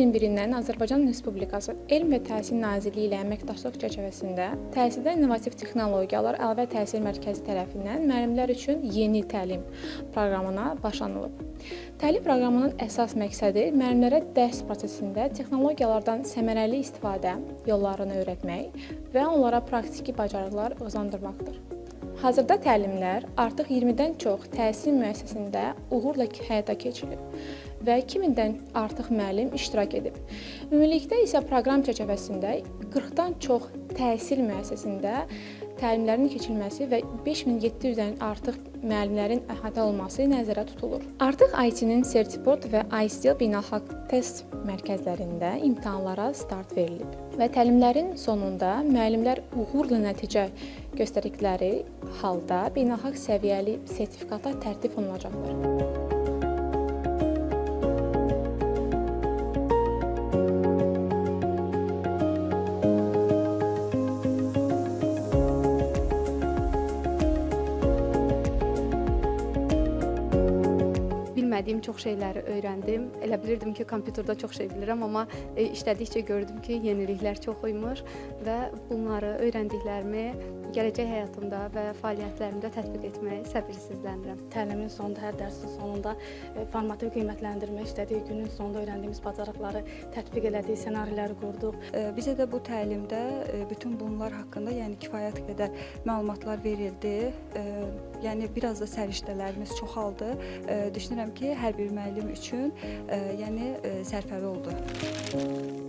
2021-dən Azərbaycan Respublikası Elm və Təhsil Nazirliyi ilə əməkdaşlıq çərçivəsində təhsildə innovativ texnologiyalar əlavə təhsil mərkəzi tərəfindən müəllimlər üçün yeni təlim proqramına başlanılıb. Təlim proqramının əsas məqsədi müəllimlərə dərs prosesində texnologiyalardan səmərəli istifadə yollarını öyrətmək və onlara praktiki bacarıqlar qazandırmaqdır. Hazırda təlimlər artıq 20-dən çox təhsil müəssisəsində uğurla həyata keçirilib və 2000-dən artıq müəllim iştirak edib. Ümumilikdə isə proqram çərçivəsində 40-dan çox təhsil müəssisəsində təlimlərin keçirilməsi və 5700-dən artıq müəllimlərin əhatə olunması nəzərdə tutulur. Artıq IT-nin Certiport və iSTEEL beynəlxalq test mərkəzlərində imtahanlara start verilib və təlimlərin sonunda müəllimlər uğurla nəticə göstərdikləri halda beynəlxalq səviyyəli sertifikata tərtib olunacaqlar. Bilmədiyim çox şeyləri öyrəndim. Elə bilirdim ki, kompüterdə çox şey bilirəm, amma işlədikcə gördüm ki, yeniliklər çox imiş və bunları öyrəndiklərimi gələcək həyatımda və fəaliyyətlərimdə tətbiq etməyi səbirsizlənirəm. Təlimin sonunda, hər dərsin sonunda formativ qiymətləndirmə işlədik, günün sonunda öyrəndiyimiz bacarıqları tətbiq elədik, ssenariləri qurduq. Bizə də bu təlimdə bütün bunlar haqqında, yəni kifayət qədər məlumatlar verildi. Yəni biraz da səriştələrimiz çoxaldı. Düşünürəm ki, hər bir müəllim üçün yəni sərfəli oldu.